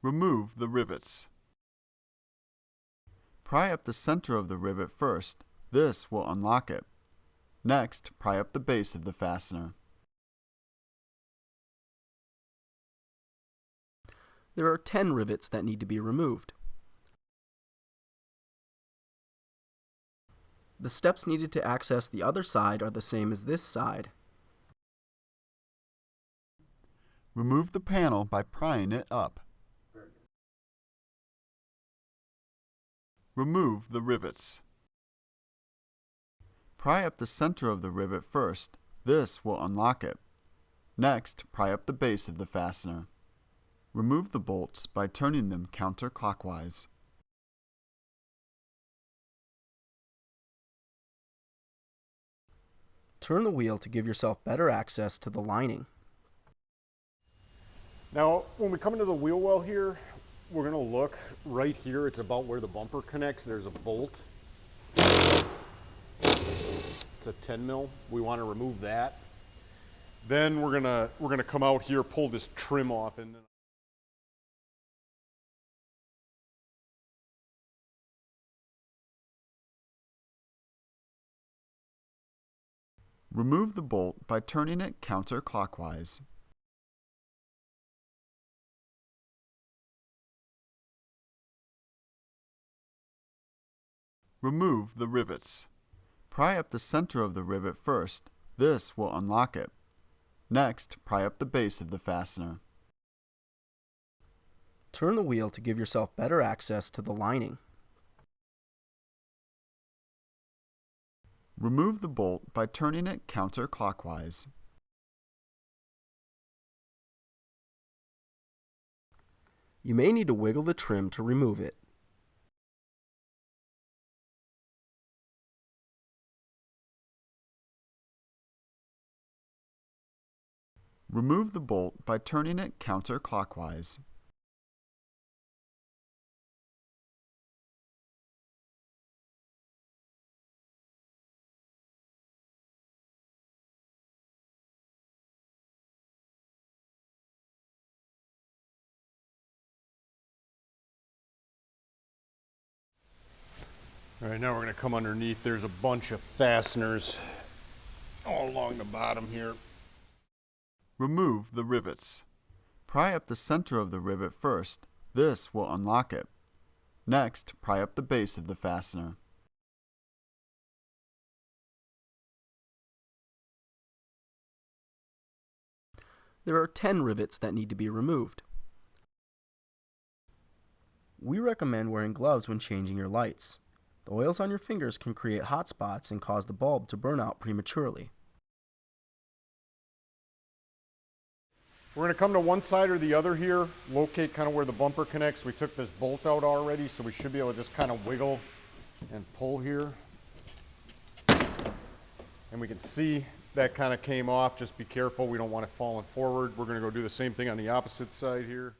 Remove the rivets. Pry up the center of the rivet first. This will unlock it. Next, pry up the base of the fastener. There are 10 rivets that need to be removed. The steps needed to access the other side are the same as this side. Remove the panel by prying it up. Remove the rivets. Pry up the center of the rivet first. This will unlock it. Next, pry up the base of the fastener. Remove the bolts by turning them counterclockwise. Turn the wheel to give yourself better access to the lining. Now, when we come into the wheel well here, we're going to look right here. It's about where the bumper connects. There's a bolt. It's a 10 mil. We want to remove that. Then we're gonna come out here, pull this trim off, and then Remove the bolt by turning it counterclockwise. Remove the rivets. Pry up the center of the rivet first. This will unlock it. Next, pry up the base of the fastener. Turn the wheel to give yourself better access to the lining. Remove the bolt by turning it counterclockwise. You may need to wiggle the trim to remove it. Remove the bolt by turning it counterclockwise. all right, now we're going to come underneath. There's a bunch of fasteners all along the bottom here. Remove the rivets. Pry up the center of the rivet first. This will unlock it. Next, pry up the base of the fastener. There are 10 rivets that need to be removed. We recommend wearing gloves when changing your lights. The oils on your fingers can create hot spots and cause the bulb to burn out prematurely. We're going to come to one side or the other here, locate kind of where the bumper connects. We took this bolt out already, so we should be able to just kind of wiggle and pull here. And we can see that kind of came off. Just be careful, we don't want it falling forward. We're going to go do the same thing on the opposite side here.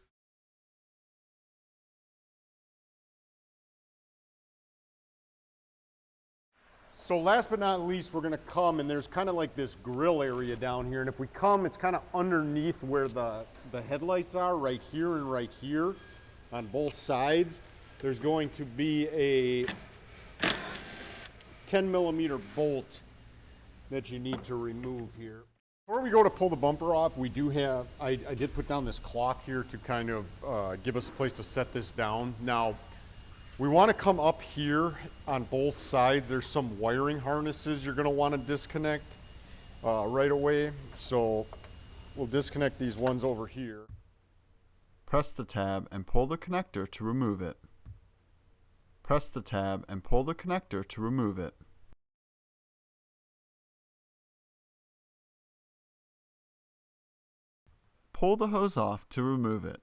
So last but not least, we're going to come, and there's kind of like this grill area down here. And if we come, it's kind of underneath where the headlights are, right here and right here on both sides. There's going to be a 10 millimeter bolt that you need to remove here. Before we go to pull the bumper off, we do have, I did put down this cloth here to kind of give us a place to set this down. Now, we want to come up here on both sides. There's some wiring harnesses you're going to want to disconnect right away. So we'll disconnect these ones over here. Press the tab and pull the connector to remove it. Press the tab and pull the connector to remove it. Pull the hose off to remove it.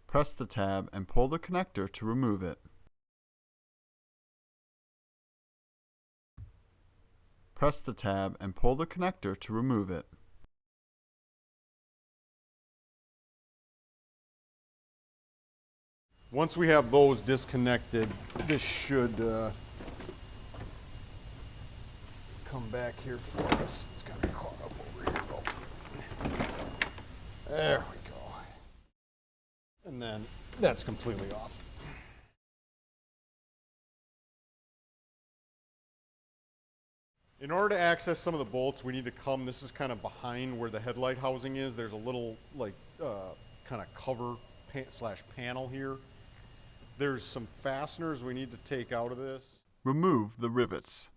Press the tab and pull the connector to remove it. Press the tab and pull the connector to remove it. Once we have those disconnected, this should come back here for us. It's kind of caught up over here. Oh. There we go. And then that's completely off. In order to access some of the bolts, we need to come, this is kind of behind where the headlight housing is. There's a little like kind of cover slash panel here. There's some fasteners we need to take out of this. Remove the rivets.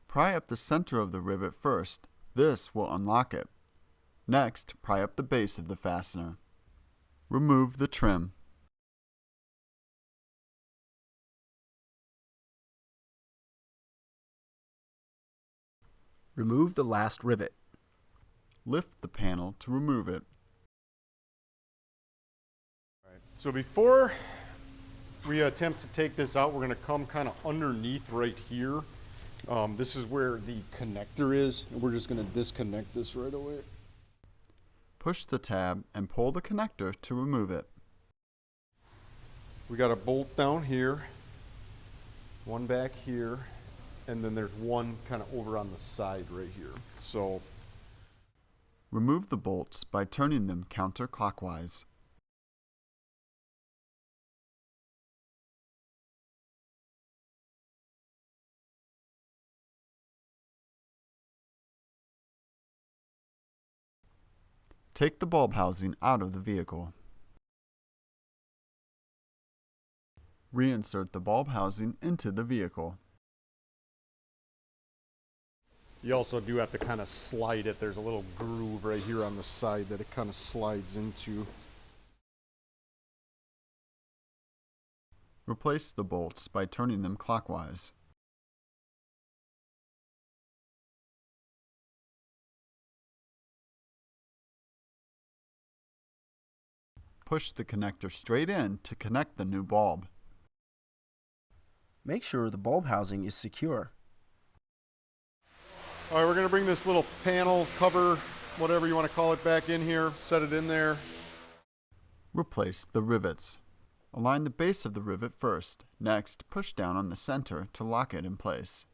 Pry up the center of the rivet first. This will unlock it. Next, pry up the base of the fastener. Remove the trim. Remove the last rivet. Lift the panel to remove it. All right. So before we attempt to take this out, we're going to come kind of underneath right here. This is where the connector is, and we're just going to disconnect this right away. Push the tab and pull the connector to remove it. We got a bolt down here, one back here, and then there's one kind of over on the side right here. So remove the bolts by turning them counterclockwise. Take the bulb housing out of the vehicle. Reinsert the bulb housing into the vehicle. you also do have to kind of slide it. There's a little groove right here on the side that it kind of slides into. Replace the bolts by turning them clockwise. Push the connector straight in to connect the new bulb. Make sure the bulb housing is secure. All right, we're going to bring this little panel, cover, whatever you want to call it, back in here, set it in there. Replace the rivets. Align the base of the rivet first. Next, push down on the center to lock it in place.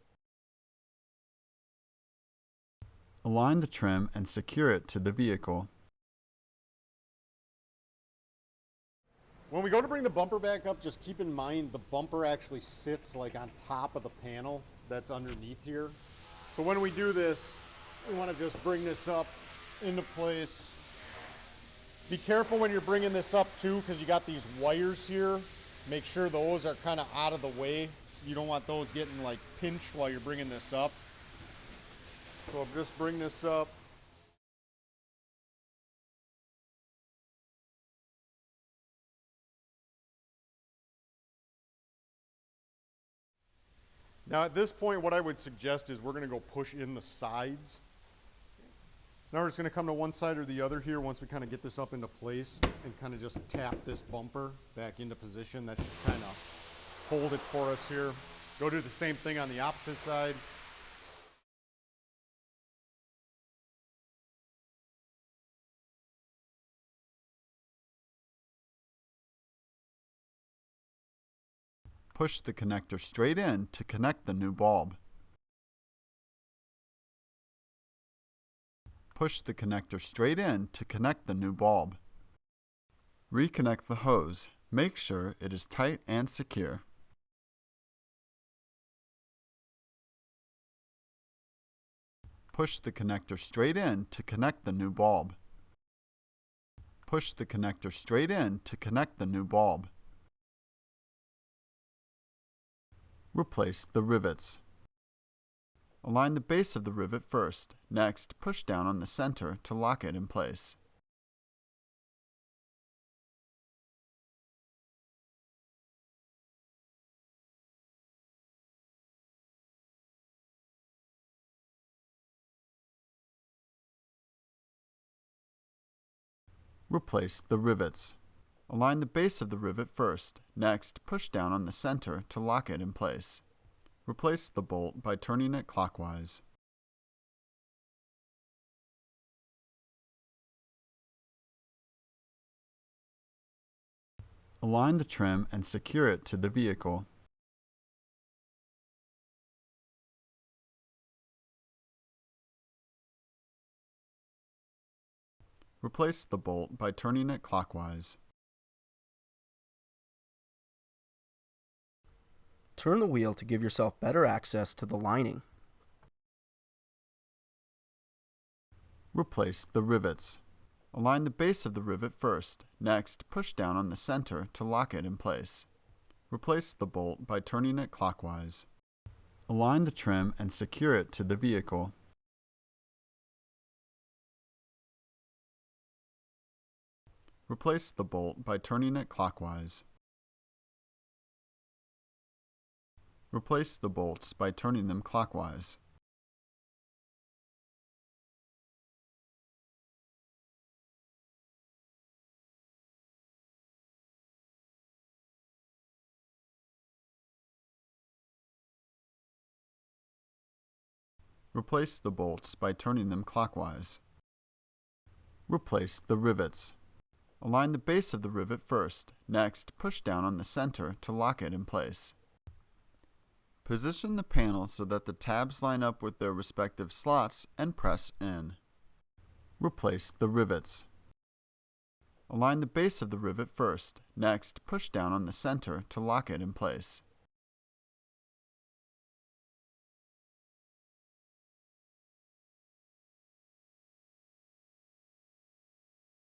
Align the trim and secure it to the vehicle. When we go to bring the bumper back up, just keep in mind the bumper actually sits like on top of the panel that's underneath here. So when we do this, we want to just bring this up into place. Be careful when you're bringing this up too, because you got these wires here. Make sure those are kind of out of the way. You don't want those getting like pinched while you're bringing this up. So I'll just bring this up. Now at this point, what I would suggest is we're going to go push in the sides. So now we're just going to come to one side or the other here once we kind of get this up into place and kind of just tap this bumper back into position. That should kind of hold it for us here. Go do the same thing on the opposite side. Push the connector straight in to connect the new bulb. Push the connector straight in to connect the new bulb. Reconnect the hose. Make sure it is tight and secure. Push the connector straight in to connect the new bulb. Push the connector straight in to connect the new bulb. Replace the rivets. Align the base of the rivet first. Next, push down on the center to lock it in place. Replace the rivets. Align the base of the rivet first. Next, push down on the center to lock it in place. Replace the bolt by turning it clockwise. Align the trim and secure it to the vehicle. Replace the bolt by turning it clockwise. Turn the wheel to give yourself better access to the lining. Replace the rivets. Align the base of the rivet first. Next, push down on the center to lock it in place. Replace the bolt by turning it clockwise. Align the trim and secure it to the vehicle. Replace the bolt by turning it clockwise. Replace the bolts by turning them clockwise. Replace the bolts by turning them clockwise. Replace the rivets. Align the base of the rivet first. Next, push down on the center to lock it in place. Position the panel so that the tabs line up with their respective slots and press in. Replace the rivets. Align the base of the rivet first. Next, push down on the center to lock it in place.